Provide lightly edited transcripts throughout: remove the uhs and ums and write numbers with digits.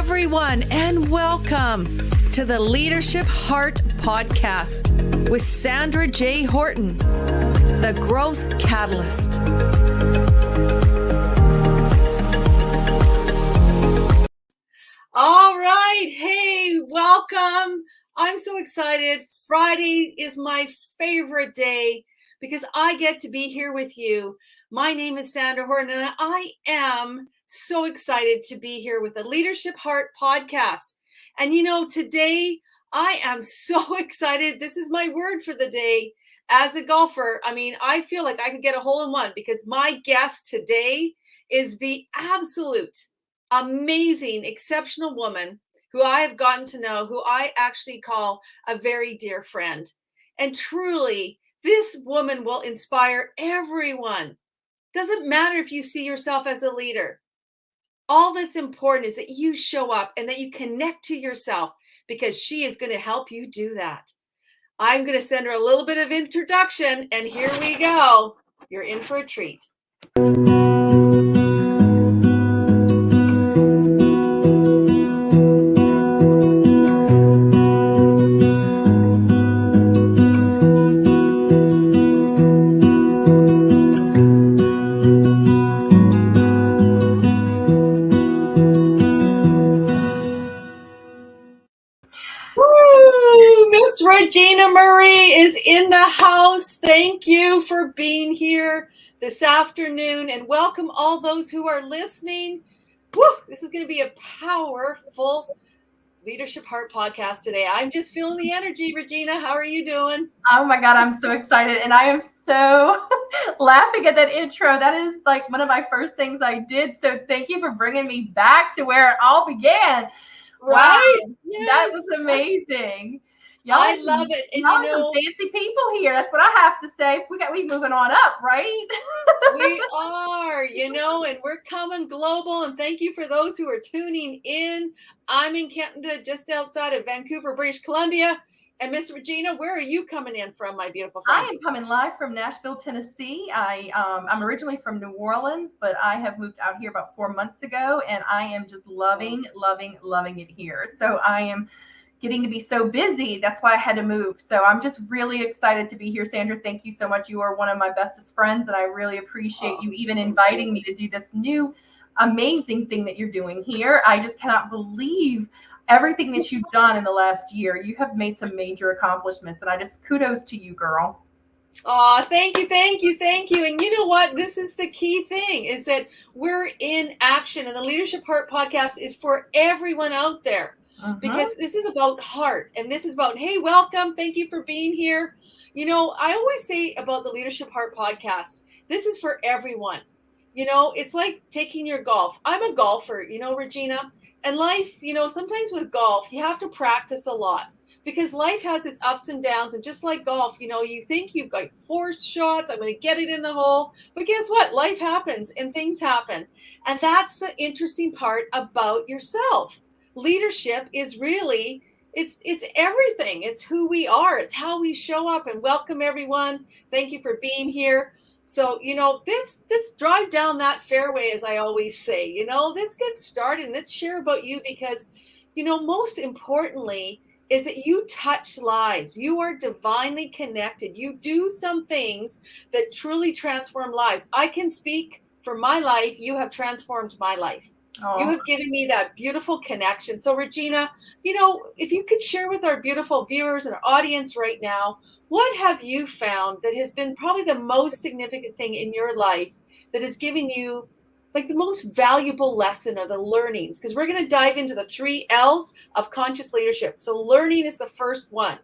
everyone, and welcome to the Leadership Heart Podcast with Sandra J. Horton, the Growth Catalyst. All right. Hey, welcome. I'm so excited. Friday is my favorite day because I get to be here with you. My name is Sandra Horton, and I am so excited to be here with the Leadership Heart Podcast. And today I am so excited. This is my word for the day. As a golfer, I feel like I could get a hole in one because my guest today is the absolute amazing, exceptional woman who I have gotten to know, who I actually call a very dear friend. And truly, this woman will inspire everyone. Doesn't matter if you see yourself as a leader. All that's important is that you show up and that you connect to yourself, because she is going to help you do that. I'm going to send her a little bit of introduction, and here we go. You're in for a treat. Miss Regina Marie is in the house. Thank you for being here this afternoon, and welcome all those who are listening. Woo, this is going to be a powerful Leadership Heart Podcast today. I'm just feeling the energy. Regina, how are you doing? Oh my God, I'm so excited, and I am so laughing at that intro. That is like one of my first things I did. So thank you for bringing me back to where it all began. Right? Wow, yes, that was amazing. I love it. And y'all some fancy people here. That's what I have to say. We moving on up, right? We are, and we're coming global. And thank you for those who are tuning in. I'm in Canada, just outside of Vancouver, British Columbia. And Miss Regina, where are you coming in from, my beautiful friend? I am coming live from Nashville, Tennessee. I'm originally from New Orleans, but I have moved out here about 4 months ago, and I am just loving it here. So I am getting to be so busy. That's why I had to move. So I'm just really excited to be here. Sandra, thank you so much. You are one of my bestest friends, and I really appreciate you even inviting me to do this new amazing thing that you're doing here. I just cannot believe everything that you've done in the last year. You have made some major accomplishments, and I just kudos to you, girl. Oh, thank you. And you know what? This is the key thing, is that we're in action, and the Leadership Heart Podcast is for everyone out there. Because this is about heart, and this is about, hey, welcome. Thank you for being here. I always say about the Leadership Heart Podcast, this is for everyone. It's like taking your golf. I'm a golfer, Regina, and life, sometimes with golf, you have to practice a lot because life has its ups and downs. And just like golf, you think you've got 4 shots, I'm going to get it in the hole. But guess what? Life happens and things happen. And that's the interesting part about yourself. Leadership is really, it's everything. It's who we are. It's how we show up. And welcome, everyone. Thank you for being here. So, let's drive down that fairway, as I always say. Let's get started. Let's share about you because, most importantly is that you touch lives. You are divinely connected. You do some things that truly transform lives. I can speak for my life. You have transformed my life. Oh. You have given me that beautiful connection. So, Regina, if you could share with our beautiful viewers and our audience right now, what have you found that has been probably the most significant thing in your life that has given you like the most valuable lesson or the learnings? Because we're going to dive into the 3 L's of conscious leadership. So learning is the first one.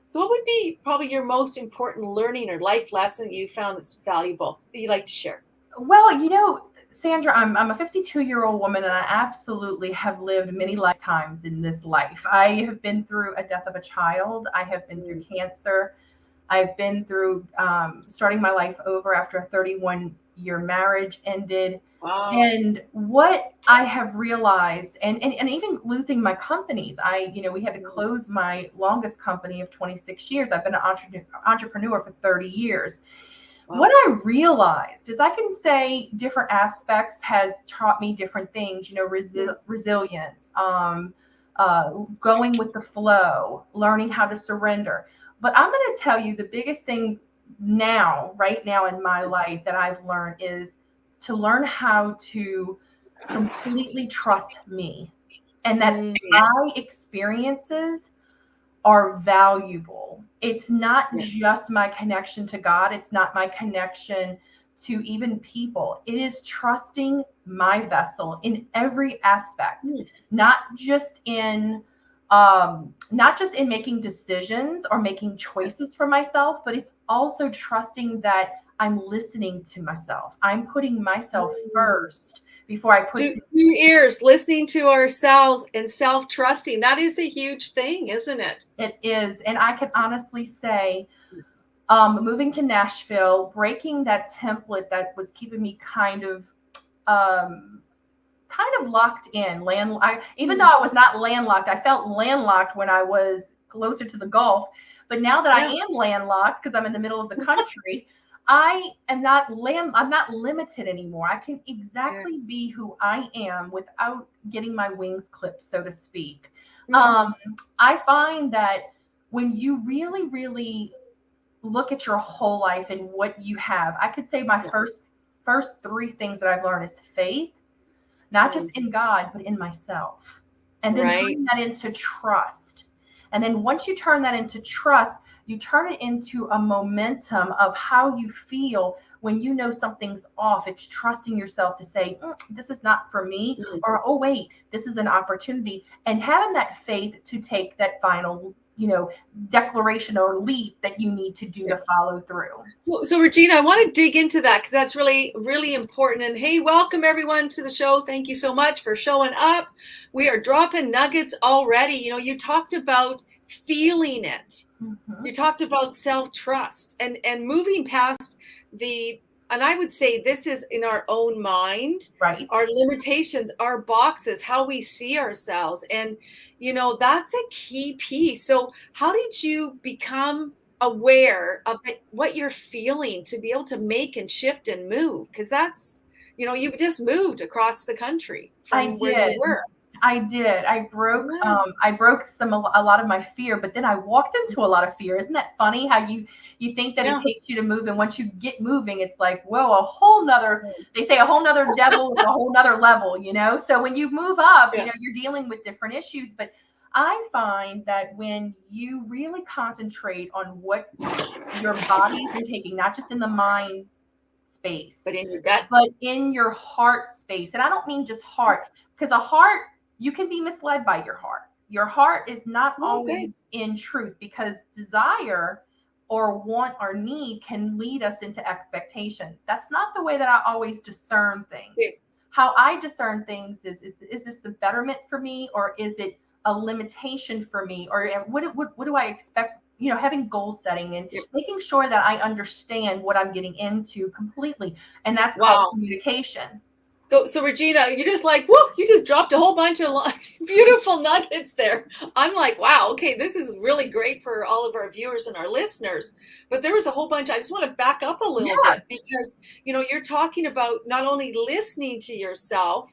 So what would be probably your most important learning or life lesson you found that's valuable that you'd like to share? Well, Sandra, I'm a 52-year-old woman, and I absolutely have lived many lifetimes in this life. I have been through a death of a child. I have been through cancer. I've been through starting my life over after a 31-year marriage ended. Wow. And what I have realized, and even losing my companies, we had to close my longest company of 26 years. I've been an entrepreneur for 30 years. What Wow. I realized is I can say different aspects has taught me different things, resilience, going with the flow, learning how to surrender. But I'm going to tell you the biggest thing right now in my life that I've learned is to learn how to completely trust me and that Mm, my experiences are valuable. It's not yes. just my connection to God, it's not my connection to even people. It is trusting my vessel in every aspect, Mm, not just in not just in making decisions or making yes. choices for myself, but it's also trusting that I'm listening to myself. I'm putting myself Mm. first before I put Two ears, listening to ourselves and self-trusting. That is a huge thing, isn't it? it is. And I can honestly say moving to Nashville, breaking that template that was keeping me um, kind of locked in. Even though Mm, I was not landlocked, I felt landlocked when I was closer to the Gulf. But now that I yeah. am landlocked because I'm in the middle of the country, I'm not limited anymore. I can Yeah. exactly be who I am without getting my wings clipped, so to speak. Mm, I find that when you really, really look at your whole life and what you have. I could say my yeah. first three things that I've learned is faith, not just Mm, in God, but in myself. And then turning right. that into trust. And then once you turn that into trust, you turn it into a momentum of how you feel when you know something's off. It's trusting yourself to say, this is not for me, Mm. or, oh, wait, this is an opportunity. And having that faith to take that final, declaration or leap that you need to do Yeah. to follow through. So Regina, I want to dig into that because that's really, really important. And hey, welcome everyone to the show. Thank you so much for showing up. We are dropping nuggets already. You talked about feeling it. Mm-hmm. You talked about self-trust and moving past the, and I would say this is in our own mind, Right. our limitations, our boxes, how we see ourselves. And, that's a key piece. So how did you become aware of what you're feeling to be able to make and shift and move? Because that's, you just moved across the country I from where you did. were. I did. Yeah. I broke a lot of my fear, but then I walked into a lot of fear. Isn't that funny how you think that it Yeah. takes you to move, and once you get moving, it's like, whoa, a whole nother, they say a whole nother devil with a whole nother level, So when you move up, Yeah. you're dealing with different issues. But I find that when you really concentrate on what your body's intaking, not just in the mind space, But in your gut. but in your heart space. And I don't mean just heart, because a heart, you can be misled by your heart. Your heart is not always Okay. in truth, because desire or want or need can lead us into expectation. That's not the way that I always discern things. Okay. How I discern things is this the betterment for me, or is it a limitation for me, or what do I expect? Having goal setting and Yeah. making sure that I understand what I'm getting into completely. And that's called Wow. communication. So Regina, you just like, whoo, you just dropped a whole bunch of beautiful nuggets there. I'm like, wow, okay, this is really great for all of our viewers and our listeners. But there was a whole bunch. I just want to back up a little Yeah, bit because, you're talking about not only listening to yourself,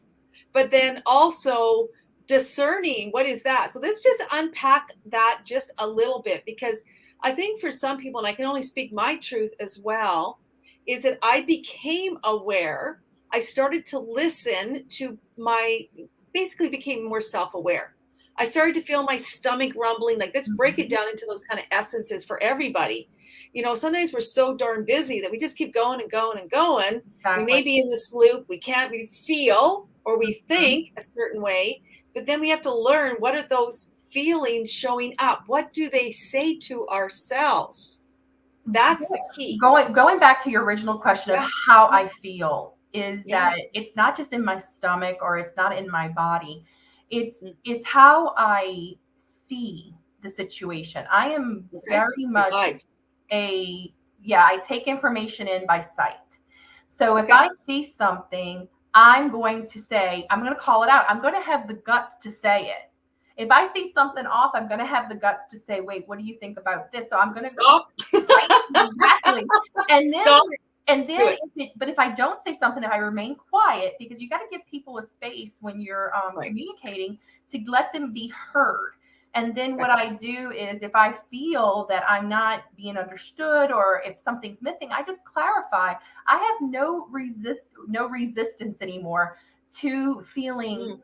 but then also discerning what is that. So let's just unpack that just a little bit because I think for some people, and I can only speak my truth as well, is that I became aware. I started to listen to basically became more self-aware. I started to feel my stomach rumbling. Like, let's break it mhm, down into those kind of essences for everybody. Sometimes we're so darn busy that we just keep going and going and going. We exactly. may be in this loop. We feel or we Mhm. think a certain way, but then we have to learn what are those feelings showing up? What do they say to ourselves? That's the key. Going back to your original question of Yeah. how I feel, is Yeah. that it's not just in my stomach or it's not in my body. It's Mm, it's how I see the situation. I am okay. very Your much eyes. I take information in by sight. So if Okay. I see something, I'm going to call it out. I'm going to have the guts to say it. If I see something off, I'm going to have the guts to say, wait, what do you think about this? So I'm going to Stop. right, exactly. And then, Stop. but if I don't say something, if I remain quiet, because you got to give people a space when you're Right. communicating to let them be heard. And then what Right. I do is if I feel that I'm not being understood or if something's missing, I just clarify. I have no resistance anymore to feeling.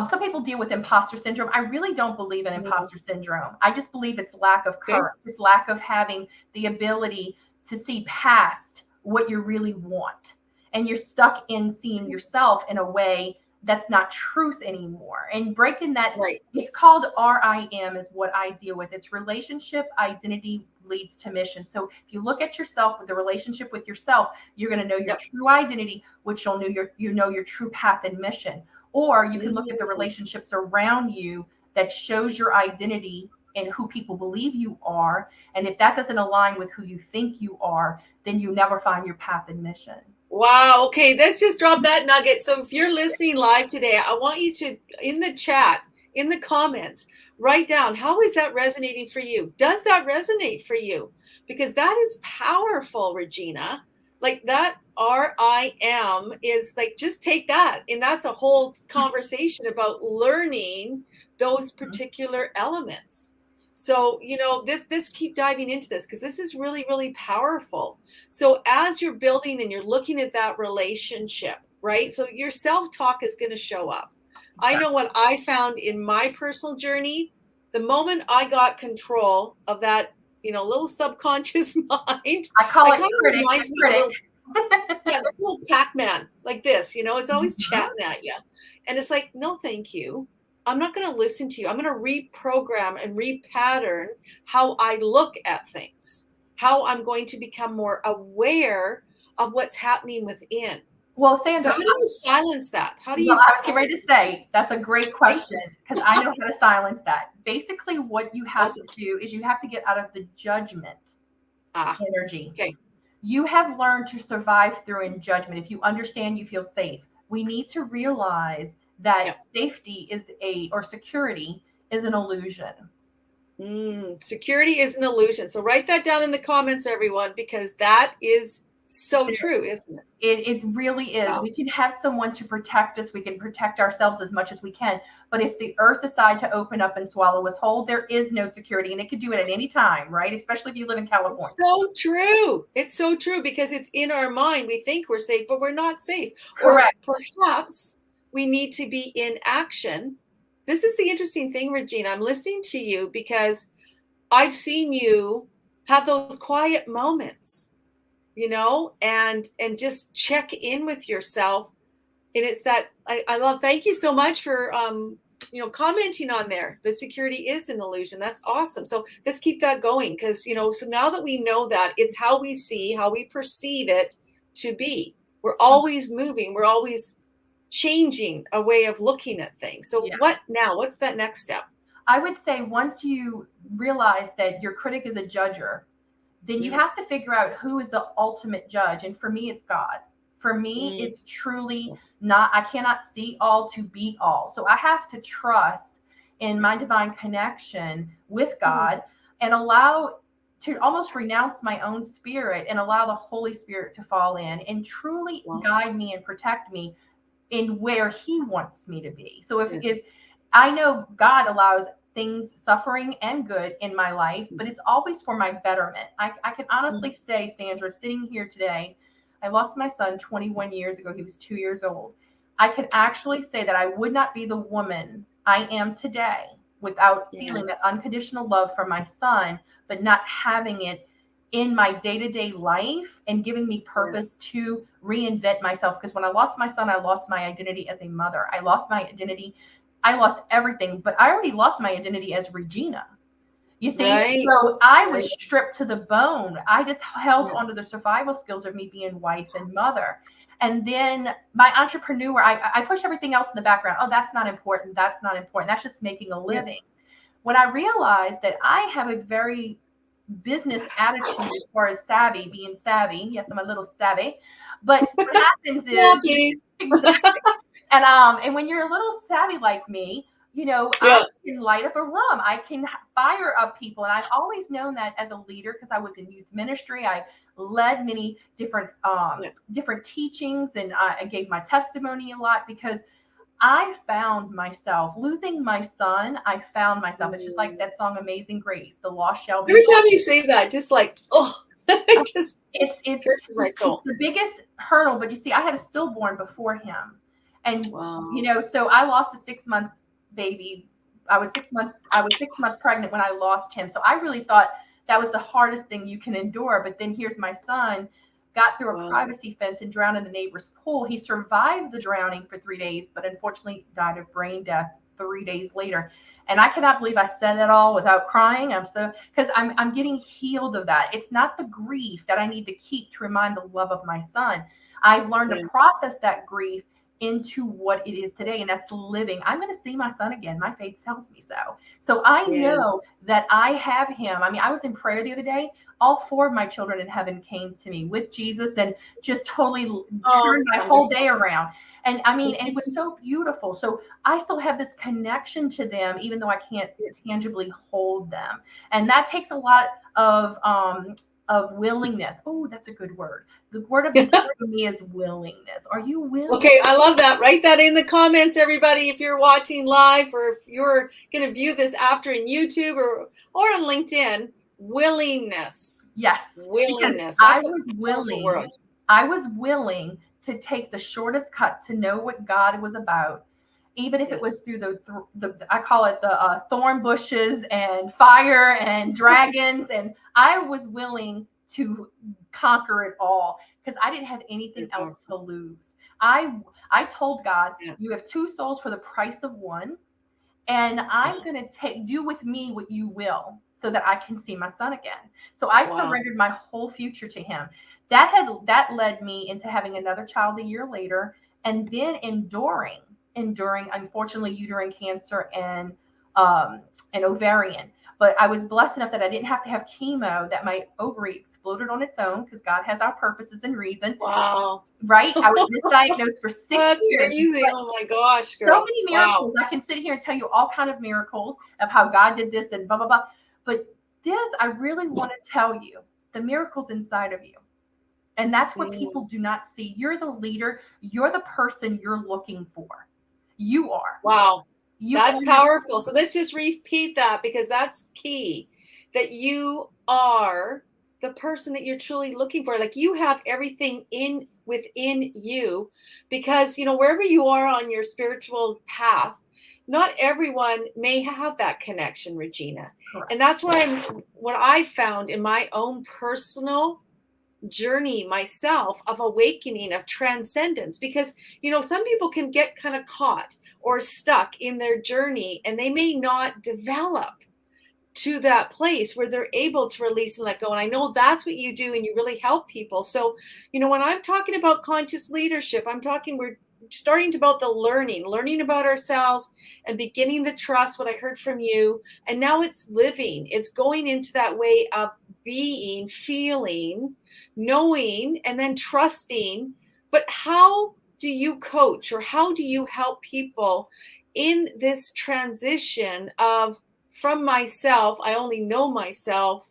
Some people deal with imposter syndrome. I really don't believe in imposter syndrome. I just believe it's lack of courage. It's lack of having the ability to see past what you really want. And you're stuck in seeing yourself in a way that's not truth anymore. And breaking that, Right. it's called RIM is what I deal with. It's relationship identity leads to mission. So if you look at yourself with the relationship with yourself, you're going to know your true identity, which you'll know your true path and mission. Or you can look at the relationships around you that shows your identity and who people believe you are. And if that doesn't align with who you think you are, then you never find your path and mission. Wow. Okay. Let's just drop that nugget. So if you're listening live today, I want you to, in the chat, in the comments, write down, how is that resonating for you? Does that resonate for you? Because that is powerful, Regina. Like that RIM is like, just take that. And that's a whole conversation about learning those particular elements. So, let's keep diving into this because this is really, really powerful. So as you're building and you're looking at that relationship, right? So your self-talk is going to show up. I know what I found in my personal journey. The moment I got control of that, little subconscious mind, I call it kind of critic. reminds me of it's a little Pac-Man like this, it's always chatting at you. And it's like, no, thank you. I'm not going to listen to you. I'm going to reprogram and repattern how I look at things, how I'm going to become more aware of what's happening within. Well, Sandra, so how do you silence that? How do you? I was getting ready to say, that's a great question because I know how to silence that. Basically, what you have to do is you have to get out of the judgment energy. Okay. You have learned to survive through in judgment. If you understand, you feel safe. We need to realize that safety or security is an illusion. Security is an illusion. So write that down in the comments, everyone, because that is so true, isn't it? It really is. Wow. We can have someone to protect us. We can protect ourselves as much as we can. But if the earth decides to open up and swallow us whole, there is no security. And it could do it at any time, right? Especially if you live in California. It's so true. It's so true because it's in our mind. We think we're safe, but we're not safe. Correct. Or perhaps we need to be in action. This is the interesting thing, Regina. I'm listening to you because I've seen you have those quiet moments, and just check in with yourself. And it's that I love, thank you so much for, commenting on there. The security is an illusion. That's awesome. So let's keep that going because, so now that we know that, it's how we see, how we perceive it to be. We're always moving. We're always changing a way of looking at things. So what now? What's that next step? I would say once you realize that your critic is a judger, then you have to figure out who is the ultimate judge. And for me, it's God. For me, it's truly not, I cannot see all to be all. So I have to trust in my divine connection with God and allow to almost renounce my own spirit and allow the Holy Spirit to fall in and truly guide me and protect me in where he wants me to be. So if I know God allows things, suffering and good in my life, but it's always for my betterment. I can honestly say, Sandra, sitting here today, I lost my son 21 years ago. He was 2 years old. I can actually say that I would not be the woman I am today without feeling that unconditional love for my son, but not having it in my day-to-day life and giving me purpose to reinvent myself. Because when I lost my son, I lost my identity as a mother. I lost my identity. I lost everything, but I already lost my identity as Regina. You see, so I was stripped to the bone. I just held onto the survival skills of me being wife and mother. And then my entrepreneur, I push everything else in the background. Oh, that's not important. That's not important. That's just making a living. When I realized that I have a very business attitude as far as savvy, being savvy. Yes, I'm a little savvy. But what happens is exactly. And when you're a little savvy like me, I can light up a room. I can fire up people. And I've always known that as a leader, because I was in youth ministry. I led many different different teachings, and I gave my testimony a lot, because I found myself losing my son. I found myself. It's just like that song, Amazing Grace, the lost shall be. Every time you say that, just like, it just pierces my soul. It's the biggest hurdle. But you see, I had a stillborn before him. And, so I lost a 6-month baby. I was 6 months pregnant when I lost him. So I really thought that was the hardest thing you can endure. But then here's my son, got through a privacy fence and drowned in the neighbor's pool. He survived the drowning for 3 days, but unfortunately died of brain death 3 days later. And I cannot believe I said it all without crying. Because I'm getting healed of that. It's not the grief that I need to keep to remind the love of my son. I've learned to process that grief into what it is today, and that's living. I'm going to see my son again. My faith tells me so. So I know that I have him. I mean, I was in prayer the other day. All 4 of my children in heaven came to me with Jesus and just totally turned my whole day around. And I mean, and it was so beautiful. So I still have this connection to them, even though I can't tangibly hold them. And that takes a lot of willingness. Oh, that's a good word. The word of the word for me is willingness. Are you willing? Okay, I love that. Write that in the comments, everybody. If you're watching live, or if you're going to view this after in YouTube or on LinkedIn, willingness. Yes, willingness. I was willing to take the shortest cut to know what God was about, even if it was through the I call it the thorn bushes and fire and dragons. And I was willing to conquer it all, because I didn't have anything else to lose. I told God, you have 2 souls for the price of 1. And I'm going to do with me what you will, so that I can see my son again. So I surrendered my whole future to him. That led me into having another child a year later, and then enduring, unfortunately, uterine cancer and ovarian. But I was blessed enough that I didn't have to have chemo, that my ovary exploded on its own, because God has our purposes and reason. Wow. Right? I was misdiagnosed for 6 That's years. Crazy. Oh my gosh, girl. So many miracles. I can sit here and tell you all kinds of miracles of how God did this and blah, blah, blah. But this, I really want to tell you, the miracles inside of you. And that's what people do not see. You're the leader. You're the person you're looking for. You are. Wow. That's powerful. So let's just repeat that, because that's key, that you are the person that you're truly looking for. Like, you have everything within you, because, wherever you are on your spiritual path, not everyone may have that connection, Regina. Correct. And that's what I found in my own personal journey myself of awakening, of transcendence, because some people can get kind of caught or stuck in their journey, and they may not develop to that place where they're able to release and let go. And I know that's what you do, and you really help people. So when I'm talking about conscious leadership, we're starting about the learning about ourselves, and beginning the trust, what I heard from you. And now it's living, it's going into that way of being, feeling, knowing, and then trusting. But how do you coach, or how do you help people in this transition of, from myself, I only know myself,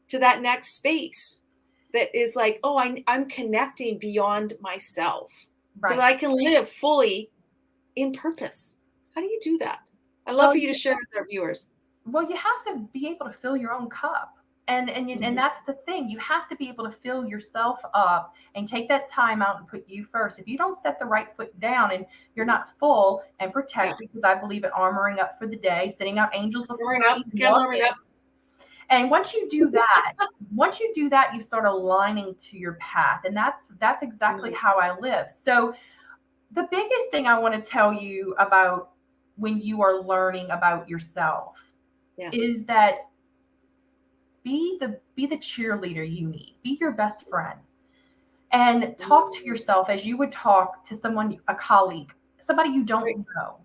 to that next space that is like, oh, I'm connecting beyond myself, right, so that I can live fully in purpose? How do you do that? I'd love for you to share with our viewers. Well, you have to be able to fill your own cup. And that's the thing. You have to be able to fill yourself up and take that time out and put you first. If you don't set the right foot down and you're not full and protect, because I believe in armoring up for the day, sending out angels before you. And once you do that, you start aligning to your path. And that's exactly how I live. So the biggest thing I want to tell you about when you are learning about yourself is that be the cheerleader you need. Be your best friends, and talk to yourself as you would talk to someone, a colleague, somebody you don't know.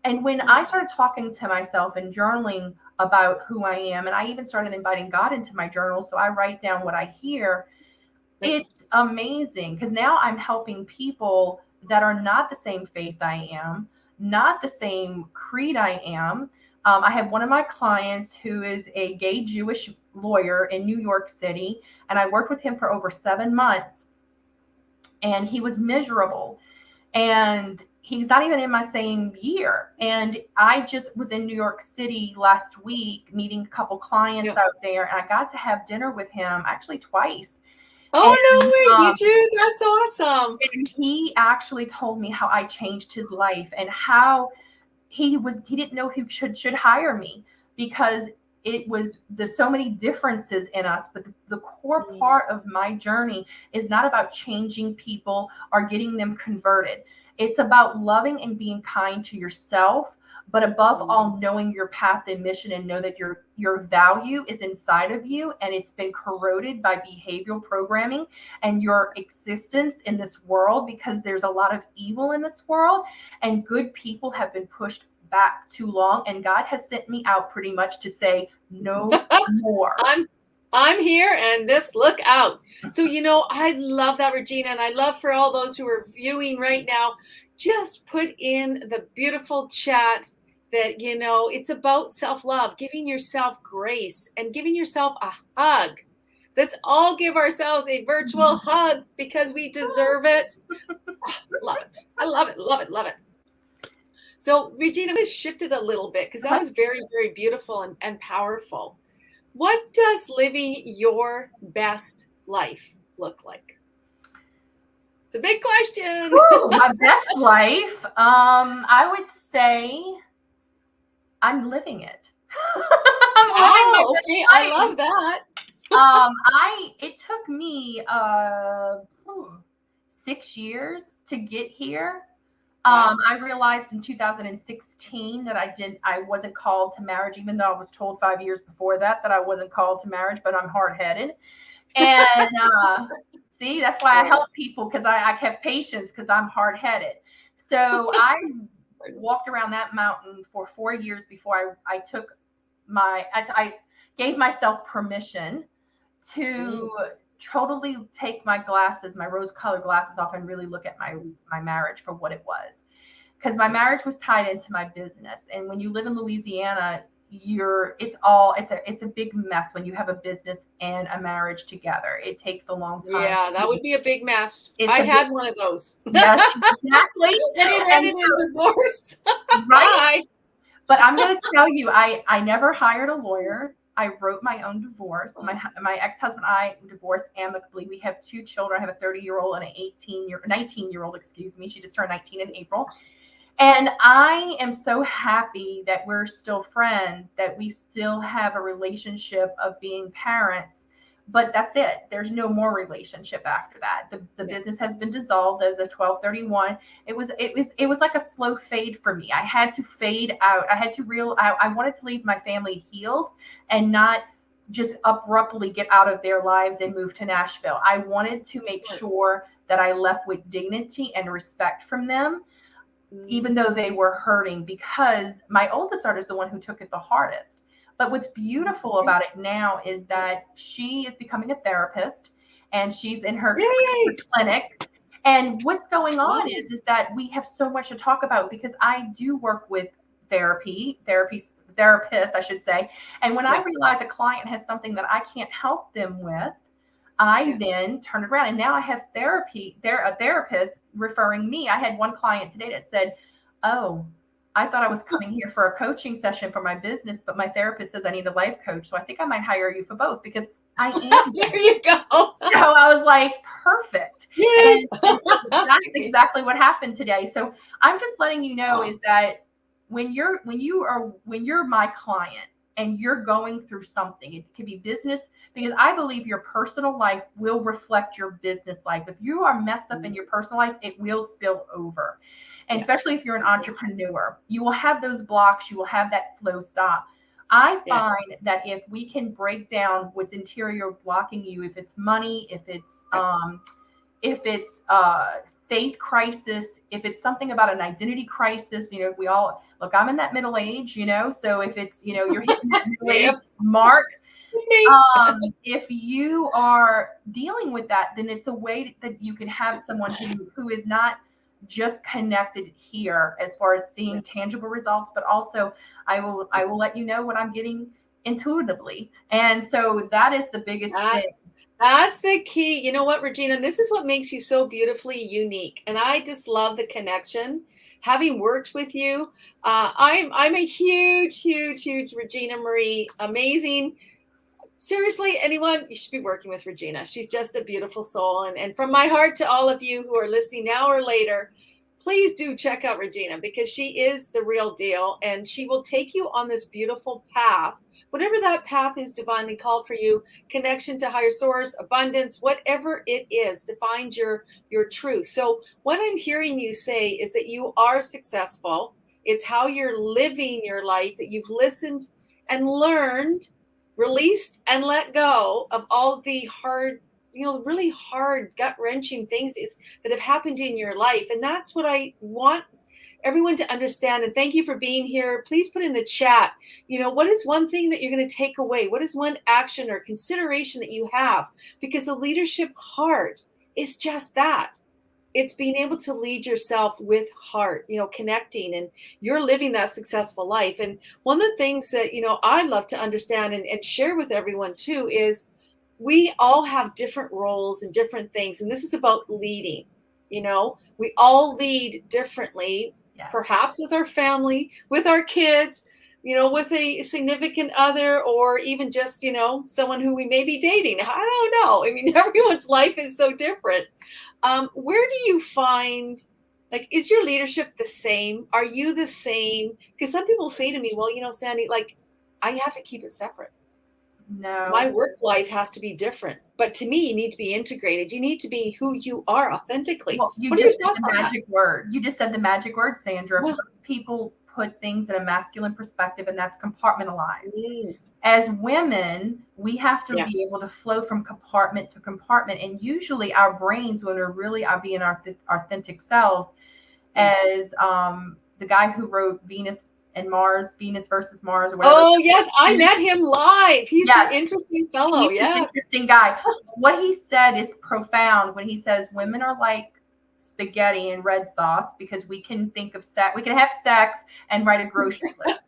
And when I started talking to myself and journaling about who I am, and I even started inviting God into my journal, so I write down what I hear, it's amazing, because now I'm helping people that are not the same faith I am, not the same creed I am. I have one of my clients who is a gay Jewish lawyer in New York City, and I worked with him for over 7 months, and he was miserable. And he's not even in my same year. And I just was in New York City last week meeting a couple clients out there, and I got to have dinner with him actually twice. Oh, no way, did you? That's awesome. And he actually told me how I changed his life and how he didn't know who should hire me, because it was there's so many differences in us, but the core part of my journey is not about changing people or getting them converted. It's about loving and being kind to yourself, but above all, knowing your path and mission, and know that your value is inside of you, and it's been corroded by behavioral programming and your existence in this world, because there's a lot of evil in this world, and good people have been pushed back too long, and God has sent me out pretty much to say no more. I'm here, and this, look out. So, I love that, Regina, and I love for all those who are viewing right now, just put in the beautiful chat that, it's about self-love, giving yourself grace and giving yourself a hug. Let's all give ourselves a virtual hug, because we deserve it. Love it. I love it, love it, love it. So, Regina, I'm going to shift it a little bit, because that was very, very beautiful and powerful. What does living your best life look like? It's a big question. Ooh, my best life, I would say I'm living it. Okay, I love that. It took me 6 years to get here. I realized in 2016 that I wasn't called to marriage, even though I was told 5 years before that I wasn't called to marriage, but I'm hard-headed. And see, that's why I help people, because I have patience, because I'm hard-headed. So I walked around that mountain for 4 years before I gave myself permission to totally take my rose-colored glasses off, and really look at my marriage for what it was. Because my marriage was tied into my business. And when you live in Louisiana, it's a big mess when you have a business and a marriage together. It takes a long time. Yeah, that would be a big mess. I had one of those. Yes, exactly. And it ended in divorce. Right. But I'm going to tell you, I never hired a lawyer. I wrote my own divorce. My ex-husband and I divorced amicably. We have 2 children. I have a 30-year-old and an 19-year-old, excuse me. She just turned 19 in April. And I am so happy that we're still friends, that we still have a relationship of being parents. But that's it. There's no more relationship after that. The business has been dissolved as a 1231. It was like a slow fade for me. I had to fade out. I wanted to leave my family healed and not just abruptly get out of their lives and move to Nashville. I wanted to make sure that I left with dignity and respect from them, even though they were hurting, because my oldest daughter is the one who took it the hardest. But what's beautiful about it now is that she is becoming a therapist, and she's in her clinics. And what's going on is that we have so much to talk about, because I do work with therapist, I should say. And when I realize a client has something that I can't help them with, I then turn it around, and now I have a therapist referring me. I had one client today that said, "Oh, I thought I was coming here for a coaching session for my business, but my therapist says I need a life coach. So I think I might hire you for both, because I am." There you go. So I was like, perfect. And that's exactly what happened today. So I'm just letting you know is that when you're my client and you're going through something, it could be business, because I believe your personal life will reflect your business life. If you are messed up in your personal life, it will spill over. And especially if you're an entrepreneur, you will have those blocks, you will have that flow stop. I find that if we can break down what's interior blocking you, if it's money, if it's faith crisis, if it's something about an identity crisis, we all look, I'm in that middle age, so if it's, you're hitting that middle age mark, if you are dealing with that, then it's a way that you can have someone who is not just connected here as far as seeing tangible results, but also I will let you know what I'm getting intuitively. And so that is the biggest thing. That's the key. You know what, Regina? This is what makes you so beautifully unique. And I just love the connection. Having worked with you, I'm a huge, huge, huge Regina Marie. Amazing. Seriously, anyone, you should be working with Regina. She's just a beautiful soul. And from my heart to all of you who are listening now or later, please do check out Regina, because she is the real deal, and she will take you on this beautiful path, whatever that path is divinely called for you, connection to higher source, abundance, whatever it is, to find your truth. So what I'm hearing you say is that you are successful. It's how you're living your life, that you've listened and learned, released and let go of all the hard, really hard, gut-wrenching things that have happened in your life. And that's what I want everyone to understand. And thank you for being here. Please put in the chat, what is one thing that you're going to take away? What is one action or consideration that you have? Because the leadership heart is just that. It's being able to lead yourself with heart, connecting, and you're living that successful life. And one of the things that, I love to understand and share with everyone too, is we all have different roles and different things. And this is about leading. We all lead differently, perhaps with our family, with our kids, with a significant other, or even just, someone who we may be dating. I don't know. I mean, everyone's life is so different. Where do you find, is your leadership the same? Are you the same? Because some people say to me, well, Sandy, I have to keep it separate. No. My work life has to be different. But to me, you need to be integrated. You need to be who you are authentically. Well, you just said the magic word. You just said the magic word, Sandra. Yeah. People put things in a masculine perspective, and that's compartmentalized. Mm. As women, we have to be able to flow from compartment to compartment. And usually our brains, when we're really being our authentic selves, as the guy who wrote Venus versus Mars, or whatever. Oh, yes. I met him live. He's an interesting fellow. He's an interesting guy. What he said is profound when he says women are like spaghetti and red sauce, because we can think of sex, we can have sex and write a grocery list.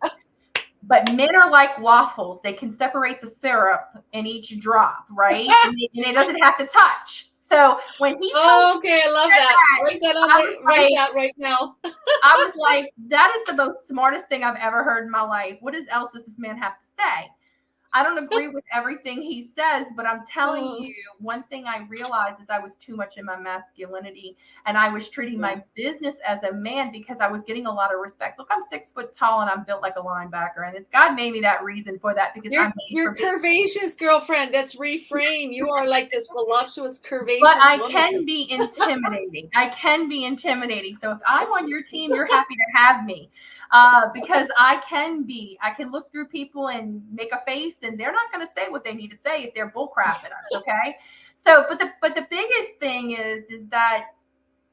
But men are like waffles. They can separate the syrup in each drop, right? and it doesn't have to touch. So when he okay, I love that. Write that right now. I was like, that is the most smartest thing I've ever heard in my life. What else does this man have to say? I don't agree with everything he says, but I'm telling you, one thing I realized is I was too much in my masculinity, and I was treating my business as a man, because I was getting a lot of respect. Look, I'm 6 foot tall and I'm built like a linebacker, and God made me that reason for that, because you're curvaceous, girlfriend. That's reframe. You are like this voluptuous, curvaceous. But I can be intimidating. I can be intimidating. So if I'm on your team, you're happy to have me. Because I can look through people and make a face, and they're not going to say what they need to say if they're bullcrapping us. Okay. So, but the biggest thing is that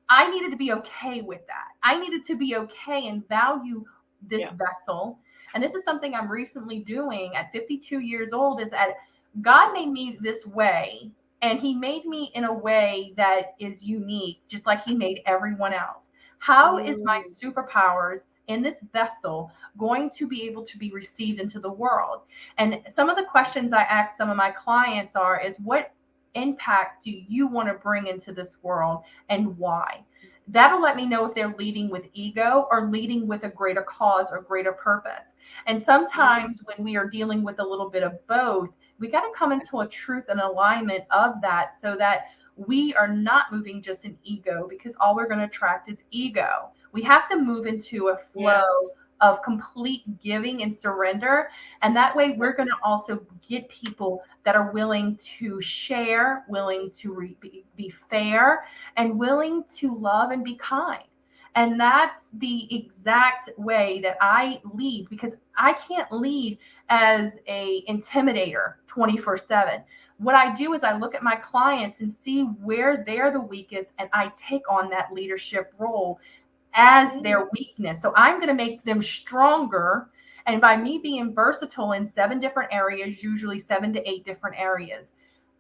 I needed to be okay with that. I needed to be okay and value this vessel. And this is something I'm recently doing at 52 years old, is that God made me this way, and he made me in a way that is unique, just like he made everyone else. How is my superpowers in this vessel going to be able to be received into the world? And some of the questions I ask some of my clients is what impact do you want to bring into this world, and why? That'll let me know if they're leading with ego or leading with a greater cause or greater purpose. And sometimes when we are dealing with a little bit of both, we got to come into a truth and alignment of that, so that we are not moving just in ego, because all we're going to attract is ego. We have to move into a flow of complete giving and surrender. And that way we're going to also get people that are willing to share, willing to be fair, and willing to love and be kind. And that's the exact way that I lead, because I can't lead as a intimidator 24/7. What I do is I look at my clients and see where they're the weakest, and I take on that leadership role as their weakness. So I'm going to make them stronger. And by me being versatile in 7 different areas, usually 7 to 8 different areas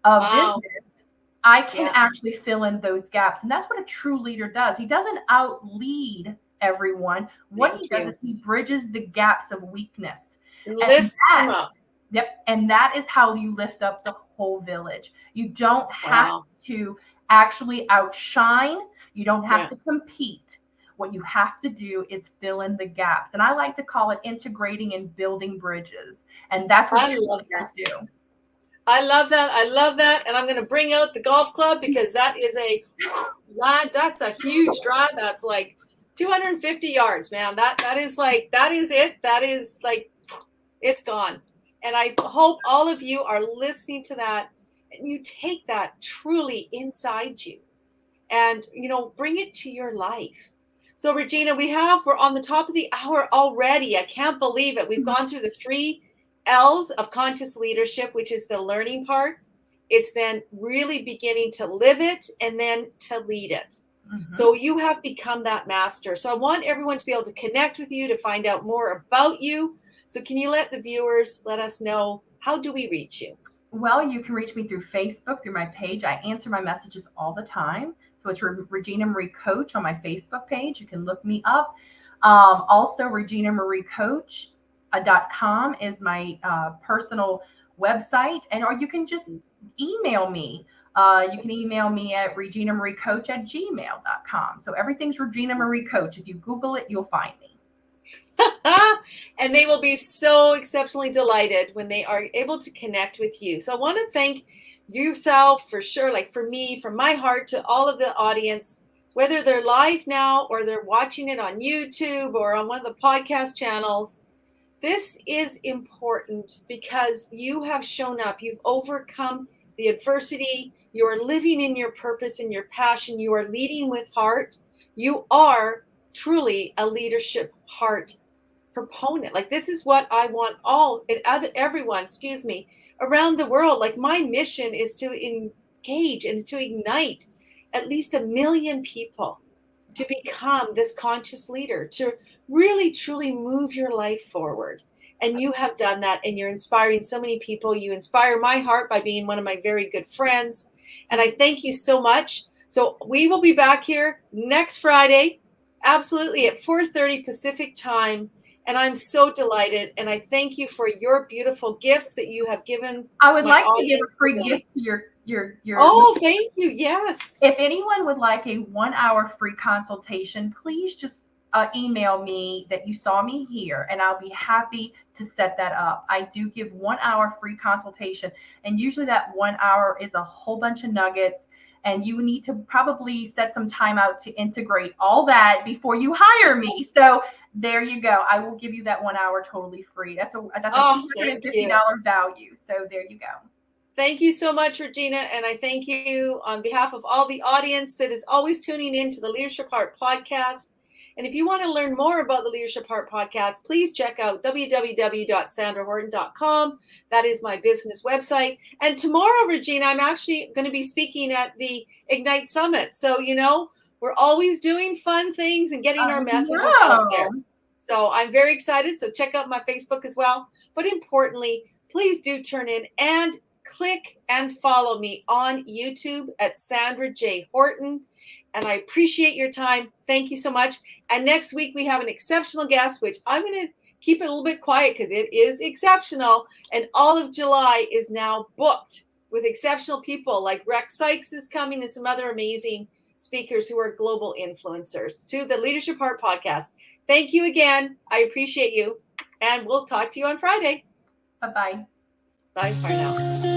of business, I can actually fill in those gaps. And that's what a true leader does. He doesn't out-lead everyone. What he does is he bridges the gaps of weakness. Lifts them up. Yep. And that is how you lift up the whole village. You don't have to actually outshine. You don't have to compete. What you have to do is fill in the gaps. And I like to call it integrating and building bridges. And that's what true leaders do. I love that. I love that. And I'm going to bring out the golf club because that is that's a huge drive. That's like 250 yards, man. That is it. That is like, it's gone. And I hope all of you are listening to that and you take that truly inside you and, bring it to your life. So Regina, we're on the top of the hour already. I can't believe it. We've gone through the 3 L's of conscious leadership, which is the learning part. It's then really beginning to live it and then to lead it. Mm-hmm. So you have become that master. So I want everyone to be able to connect with you, to find out more about you. So can you let the viewers let us know, how do we reach you? Well, you can reach me through Facebook, through my page. I answer my messages all the time. So it's Regina Marie Coach on my Facebook page. You can look me up. Also, Regina Marie Coach. .com is my personal website, or you can just email me. You can email me at reginarmariecoach@gmail.com. So everything's Regina Marie Coach. If you Google it, you'll find me. And they will be so exceptionally delighted when they are able to connect with you. So I want to thank yourself for sure, like for me, from my heart to all of the audience, whether they're live now or they're watching it on YouTube or on one of the podcast channels. This is important because you have shown up. You've overcome the adversity. You are living in your purpose and your passion. You are leading with heart. You are truly a leadership heart proponent. Like, this is what I want everyone, around the world. Like, my mission is to engage and to ignite at least 1 million people to become this conscious leader, to really, truly move your life forward. And you have done that, and you're inspiring so many people. You inspire my heart by being one of my very good friends. And I thank you so much. So we will be back here next Friday, absolutely at 4:30 Pacific time. And I'm so delighted. And I thank you for your beautiful gifts that you have given. I would like to give a free gift to your. Oh, thank you. Yes. If anyone would like a 1-hour free consultation, please just email me that you saw me here, and I'll be happy to set that up. I do give 1-hour free consultation, and usually that 1 hour is a whole bunch of nuggets, and you need to probably set some time out to integrate all that before you hire me. So there you go. I will give you that 1 hour totally free. That's a $250 value. So there you go. Thank you so much, Regina. And I thank you on behalf of all the audience that is always tuning in to the Leadership Heart podcast. And if you want to learn more about the Leadership Heart podcast, please check out www.sandrahorton.com. That is my business website. And tomorrow, Regina, I'm actually going to be speaking at the Ignite Summit. So, we're always doing fun things and getting our messages out there. So I'm very excited. So check out my Facebook as well. But importantly, please do turn in and click and follow me on YouTube at Sandra J. Horton. And I appreciate your time. Thank you so much. And next week, we have an exceptional guest, which I'm going to keep it a little bit quiet because it is exceptional. And all of July is now booked with exceptional people like Rex Sykes is coming and some other amazing speakers who are global influencers to the Leadership Heart podcast. Thank you again. I appreciate you. And we'll talk to you on Friday. Bye-bye. Bye for now.